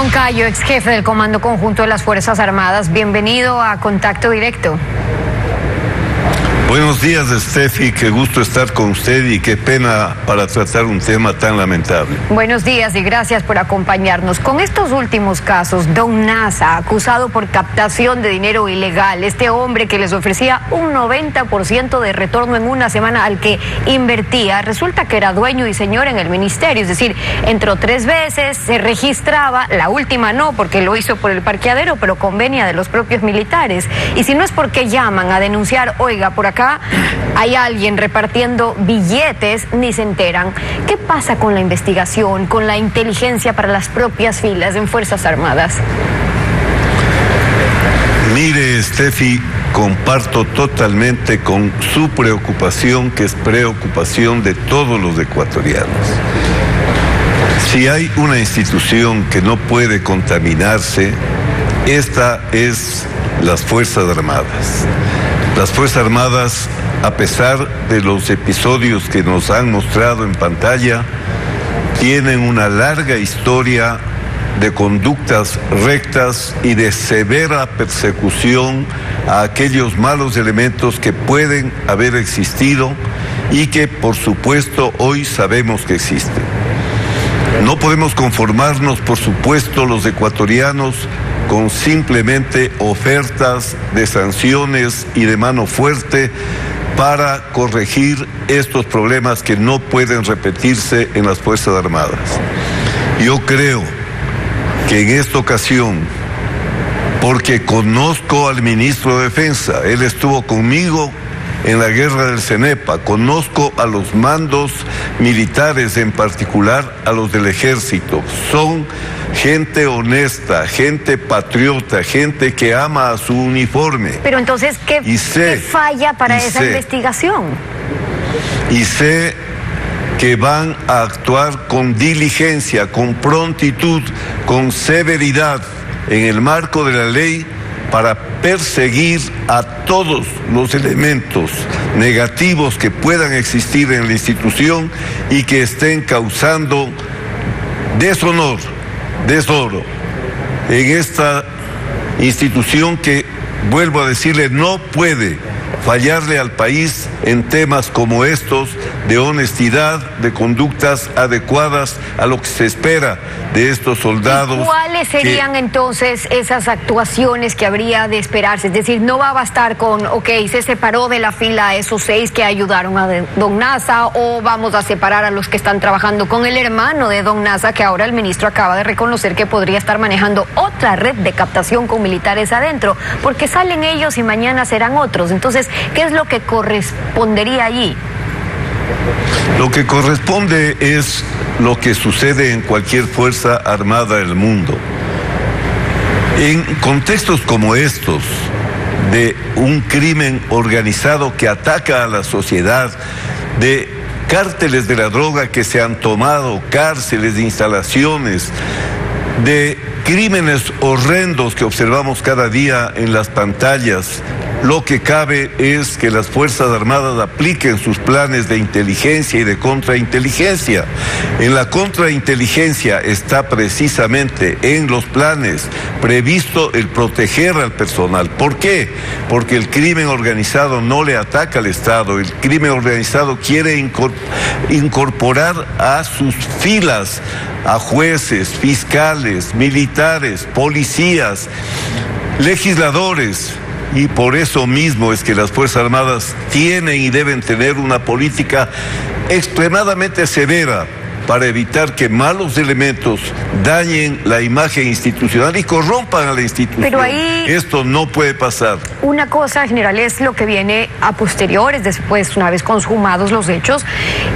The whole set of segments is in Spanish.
Moncayo, ex jefe del Comando Conjunto de las Fuerzas Armadas, bienvenido a Contacto Directo. Buenos días, Steffi, qué gusto estar con usted y qué pena para tratar un tema tan lamentable. Buenos días y gracias por acompañarnos. Con estos últimos casos, Don Nasa, acusado por captación de dinero ilegal, este hombre que les ofrecía un 90% de retorno en una semana al que invertía, resulta que era dueño y señor en el ministerio, es decir, entró 3 veces, se registraba, la última no, porque lo hizo por el parqueadero, pero convenia de los propios militares. Y si no es porque llaman a denunciar, oiga, por acá hay alguien repartiendo billetes, ni se enteran. ¿Qué pasa con la investigación, con la inteligencia para las propias filas en Fuerzas Armadas? Mire, Steffi, comparto totalmente con su preocupación, que es preocupación de todos los ecuatorianos. Si hay una institución que no puede contaminarse, esta es las Fuerzas Armadas. Las Fuerzas Armadas, a pesar de los episodios que nos han mostrado en pantalla, tienen una larga historia de conductas rectas y de severa persecución a aquellos malos elementos que pueden haber existido y que, por supuesto, hoy sabemos que existen. No podemos conformarnos, por supuesto, los ecuatorianos, con simplemente ofertas de sanciones y de mano fuerte para corregir estos problemas que no pueden repetirse en las Fuerzas Armadas. Yo creo que en esta ocasión, porque conozco al ministro de Defensa, él estuvo conmigo en la guerra del Cenepa, conozco a los mandos militares, en particular a los del ejército, son gente honesta, gente patriota, gente que ama a su uniforme. Pero entonces, ¿qué falla para esa investigación? Y sé que van a actuar con diligencia, con prontitud, con severidad, en el marco de la ley, para perseguir a todos los elementos negativos que puedan existir en la institución y que estén causando deshonor, deshonor en esta institución que, vuelvo a decirle, no puede fallarle al país en temas como estos de honestidad, de conductas adecuadas a lo que se espera de estos soldados. ¿Y cuáles serían entonces esas actuaciones que habría de esperarse? Es decir, no va a bastar con, se separó de la fila a esos 6 que ayudaron a Don Nasa, o vamos a separar a los que están trabajando con el hermano de Don Nasa, que ahora el ministro acaba de reconocer que podría estar manejando otra red de captación con militares adentro, porque salen ellos y mañana serán otros. Entonces, ¿qué es lo que correspondería allí? Lo que corresponde es lo que sucede en cualquier fuerza armada del mundo. En contextos como estos, de un crimen organizado que ataca a la sociedad, de cárteles de la droga que se han tomado cárceles, instalaciones, de crímenes horrendos que observamos cada día en las pantallas, lo que cabe es que las Fuerzas Armadas apliquen sus planes de inteligencia y de contrainteligencia. En la contrainteligencia está precisamente en los planes previsto el proteger al personal. ¿Por qué? Porque el crimen organizado no le ataca al Estado. El crimen organizado quiere incorporar a sus filas a jueces, fiscales, militares, policías, legisladores. Y por eso mismo es que las Fuerzas Armadas tienen y deben tener una política extremadamente severa para evitar que malos elementos dañen la imagen institucional y corrompan a la institución. Pero ahí esto no puede pasar. Una cosa, general, es lo que viene a posteriores, después, una vez consumados los hechos,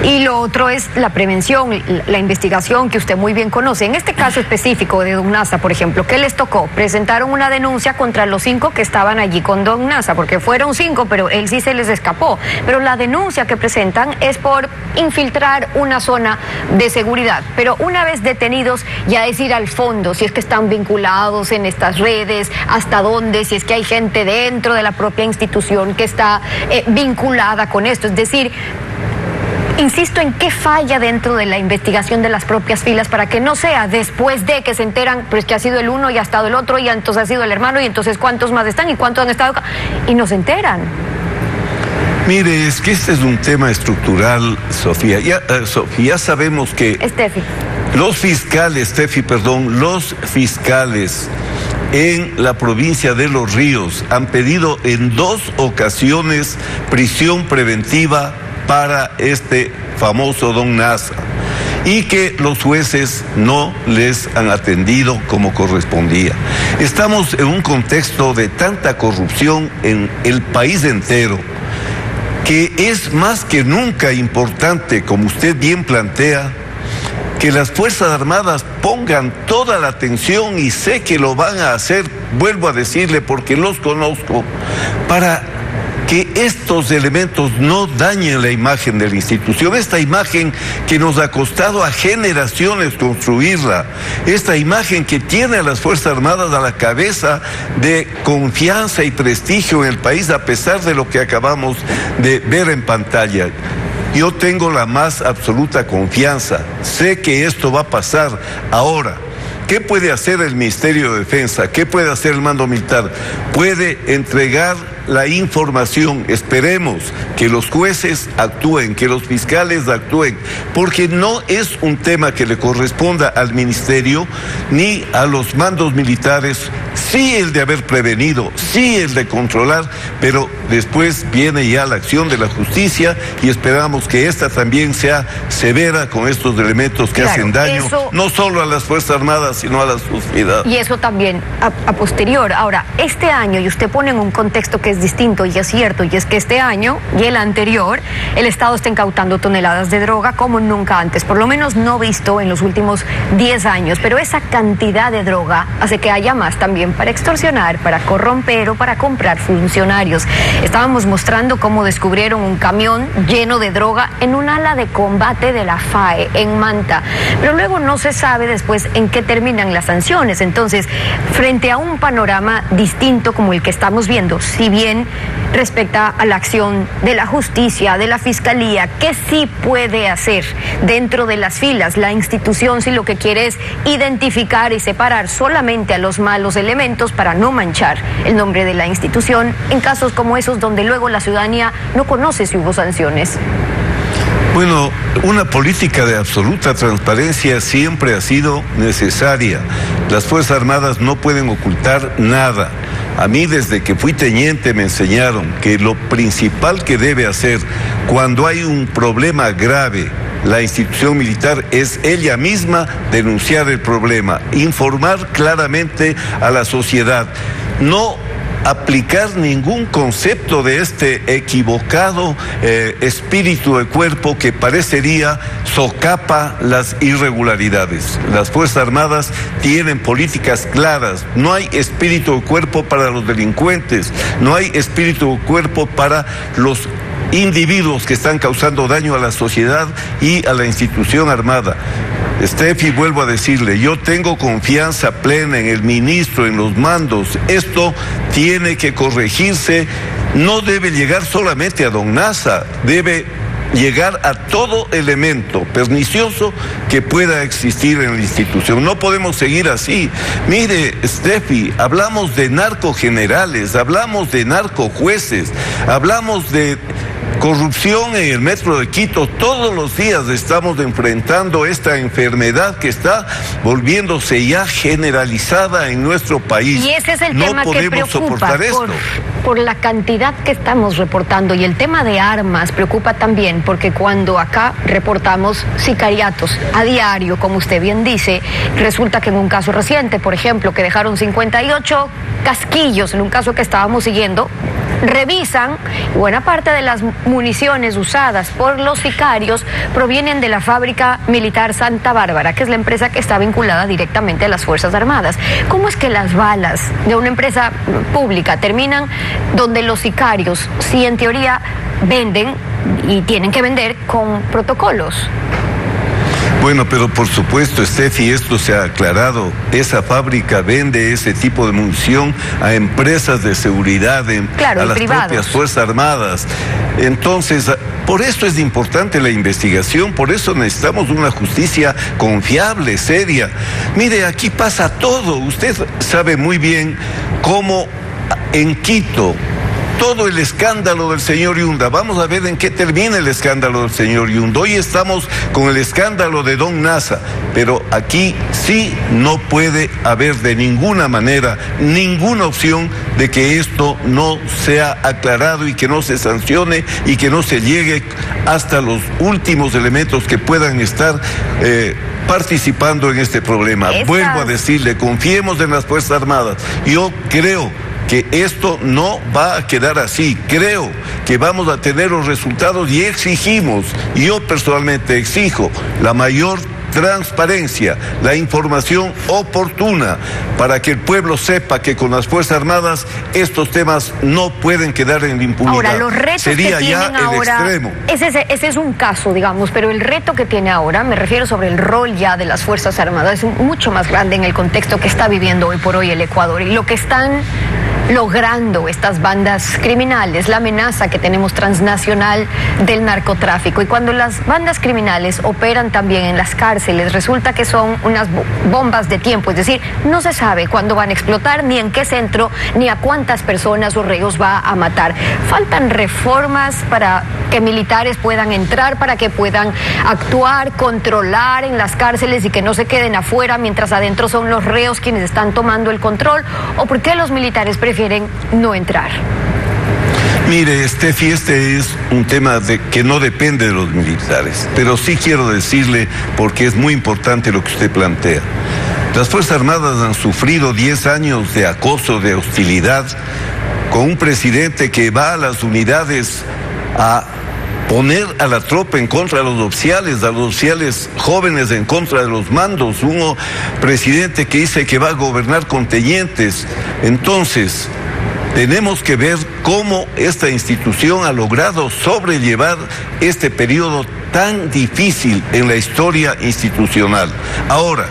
y lo otro es la prevención, la investigación que usted muy bien conoce. En este caso específico de Don Nasa, por ejemplo, ¿qué les tocó? Presentaron una denuncia contra los 5 que estaban allí con Don Nasa, porque fueron 5, pero él sí se les escapó. Pero la denuncia que presentan es por infiltrar una zona de seguridad, pero una vez detenidos ya es ir al fondo, si es que están vinculados en estas redes, hasta dónde, si es que hay gente dentro de la propia institución que está vinculada con esto. Es decir, Insisto en qué falla dentro de la investigación de las propias filas para que no sea después de que se enteran, pues que ha sido el uno y ha estado el otro y entonces ha sido el hermano y entonces cuántos más están y cuántos han estado acá y no se enteran. Mire, es que este es un tema estructural, Sofía. Ya sabemos que los fiscales en la provincia de Los Ríos han pedido en 2 ocasiones prisión preventiva para este famoso don Nasa y que los jueces no les han atendido como correspondía. Estamos en un contexto de tanta corrupción en el país entero que es más que nunca importante, como usted bien plantea, que las Fuerzas Armadas pongan toda la atención, y sé que lo van a hacer, vuelvo a decirle porque los conozco, para que estos elementos no dañen la imagen de la institución, esta imagen que nos ha costado a generaciones construirla, esta imagen que tiene a las Fuerzas Armadas a la cabeza de confianza y prestigio en el país, a pesar de lo que acabamos de ver en pantalla. Yo tengo la más absoluta confianza, sé que esto va a pasar ahora. ¿Qué puede hacer el Ministerio de Defensa? ¿Qué puede hacer el mando militar? Puede entregar la información. Esperemos que los jueces actúen, que los fiscales actúen, porque no es un tema que le corresponda al Ministerio ni a los mandos militares. Sí el de haber prevenido, sí el de controlar, pero después viene ya la acción de la justicia y esperamos que esta también sea severa con estos elementos que hacen daño, no solo a las Fuerzas Armadas, sino a la sociedad. Y eso también a posterior. Ahora, este año, y usted pone en un contexto que es distinto y es cierto, y es que este año y el anterior, el Estado está incautando toneladas de droga como nunca antes, por lo menos no visto en los últimos 10 años, pero esa cantidad de droga hace que haya más también para extorsionar, para corromper o para comprar funcionarios. Estábamos mostrando cómo descubrieron un camión lleno de droga en un ala de combate de la FAE en Manta, pero luego no se sabe después en qué terminan las sanciones. Entonces, frente a un panorama distinto como el que estamos viendo, si bien respecta a la acción de la justicia, de la fiscalía, ¿qué sí puede hacer dentro de las filas la institución si lo que quiere es identificar y separar solamente a los malos elementos para no manchar el nombre de la institución en casos como esos donde luego la ciudadanía no conoce si hubo sanciones? Bueno, una política de absoluta transparencia siempre ha sido necesaria. Las Fuerzas Armadas no pueden ocultar nada. A mí, desde que fui teniente, me enseñaron que lo principal que debe hacer cuando hay un problema grave la institución militar es ella misma denunciar el problema, informar claramente a la sociedad, no aplicar ningún concepto de este equivocado espíritu de cuerpo que parecería socapa las irregularidades. Las Fuerzas Armadas tienen políticas claras, no hay espíritu de cuerpo para los delincuentes, no hay espíritu de cuerpo para los individuos que están causando daño a la sociedad y a la institución armada. Steffi, vuelvo a decirle, yo tengo confianza plena en el ministro, en los mandos. Esto tiene que corregirse, no debe llegar solamente a don Nasa, debe llegar a todo elemento pernicioso que pueda existir en la institución. No podemos seguir así. Mire, Steffi, hablamos de narcogenerales, hablamos de narcojueces, hablamos de corrupción en el metro de Quito. Todos los días estamos enfrentando esta enfermedad que está volviéndose ya generalizada en nuestro país. Y ese es el tema que preocupa por la cantidad que estamos reportando. Y el tema de armas preocupa también porque cuando acá reportamos sicariatos a diario, como usted bien dice, resulta que en un caso reciente, por ejemplo, que dejaron 58 casquillos, en un caso que estábamos siguiendo, revisan, buena parte de las municiones usadas por los sicarios provienen de la fábrica militar Santa Bárbara, que es la empresa que está vinculada directamente a las Fuerzas Armadas. ¿Cómo es que las balas de una empresa pública terminan donde los sicarios, sí en teoría, venden y tienen que vender con protocolos? Bueno, pero por supuesto, Steffi, esto se ha aclarado. Esa fábrica vende ese tipo de munición a empresas de seguridad, a las propias Fuerzas Armadas. Entonces, Por eso es importante la investigación, por eso necesitamos una justicia confiable, seria. Mire, aquí pasa todo. Usted sabe muy bien cómo en Quito, todo el escándalo del señor Yunda. Vamos a ver en qué termina el escándalo del señor Yunda. Hoy estamos con el escándalo de Don Nasa, pero aquí sí no puede haber de ninguna manera ninguna opción de que esto no sea aclarado y que no se sancione y que no se llegue hasta los últimos elementos que puedan estar participando en este problema. Vuelvo a decirle, confiemos en las Fuerzas Armadas. Yo creo que esto no va a quedar así. Creo que vamos a tener los resultados y exigimos, yo personalmente exijo, la mayor transparencia, la información oportuna para que el pueblo sepa que con las Fuerzas Armadas estos temas no pueden quedar en la impunidad. Ahora, los retos sería que ya tienen el ahora, extremo. Ese es un caso, digamos, pero el reto que tiene ahora, me refiero sobre el rol ya de las Fuerzas Armadas, es mucho más grande en el contexto que está viviendo hoy por hoy el Ecuador y lo que están logrando estas bandas criminales, la amenaza que tenemos transnacional del narcotráfico. Y cuando las bandas criminales operan también en las cárceles, resulta que son unas bombas de tiempo, es decir, no se sabe cuándo van a explotar, ni en qué centro, ni a cuántas personas o reos va a matar. Faltan reformas para que militares puedan entrar, para que puedan actuar, controlar en las cárceles y que no se queden afuera mientras adentro son los reos quienes están tomando el control. ¿O por qué los militares prefieren no entrar? Mire, Steffi, este es un tema que no depende de los militares, pero sí quiero decirle, porque es muy importante lo que usted plantea. Las Fuerzas Armadas han sufrido 10 años de acoso, de hostilidad, con un presidente que va a las unidades a poner a la tropa en contra de los oficiales jóvenes en contra de los mandos, un presidente que dice que va a gobernar con tenientes. Entonces, tenemos que ver cómo esta institución ha logrado sobrellevar este periodo tan difícil en la historia institucional. Ahora,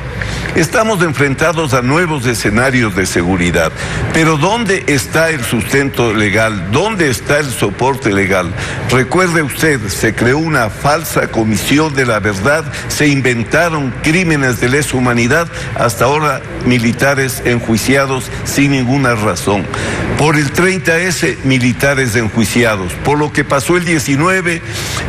estamos enfrentados a nuevos escenarios de seguridad, pero ¿dónde está el sustento legal? ¿Dónde está el soporte legal? Recuerde usted, se creó una falsa comisión de la verdad, se inventaron crímenes de lesa humanidad, hasta ahora militares enjuiciados sin ninguna razón. Por el 30S, militares enjuiciados. Por lo que pasó el 19,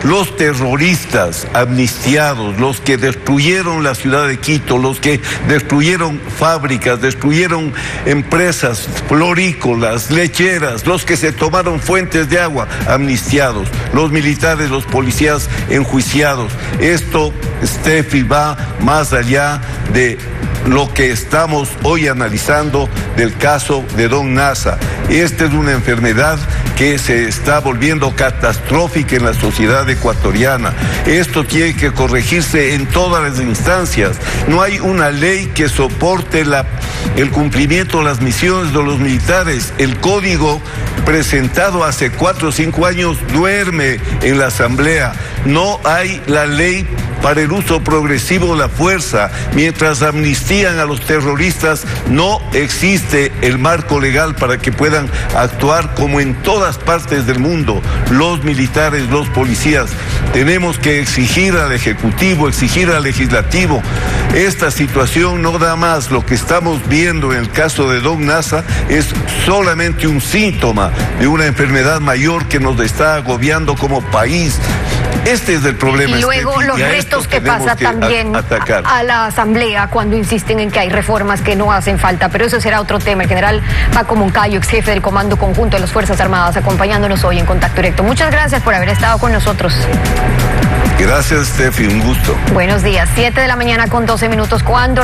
los terroristas amnistiados, los que destruyeron la ciudad de Quito, los que destruyeron fábricas, destruyeron empresas florícolas, lecheras, los que se tomaron fuentes de agua, amnistiados, los militares, los policías enjuiciados. Esto, Steffi, va más allá de lo que estamos hoy analizando del caso de Don Nasa. Esta es una enfermedad que se está volviendo catastrófica en la sociedad ecuatoriana. Esto tiene que corregirse en todas las instancias. No hay una ley que soporte el cumplimiento de las misiones de los militares. El código presentado hace 4 o 5 años duerme en la Asamblea. No hay la ley para el uso progresivo de la fuerza. Mientras amnistían a los terroristas, no existe el marco legal para que puedan actuar como en todas partes del mundo. Los militares, los policías, tenemos que exigir al Ejecutivo, exigir al Legislativo. Esta situación no da más. Lo que estamos viendo en el caso de Don Nasa es solamente un síntoma de una enfermedad mayor que nos está agobiando como país. Este es el problema. Y luego los retos que pasa también a la Asamblea cuando insisten en que hay reformas que no hacen falta, pero eso será otro tema. El general Paco Moncayo, ex jefe del Comando Conjunto de las Fuerzas Armadas, acompañándonos hoy en Contacto Directo. Muchas gracias por haber estado con nosotros. Gracias, Steffi, un gusto. Buenos días, 7 de la mañana con 12 minutos. Cuando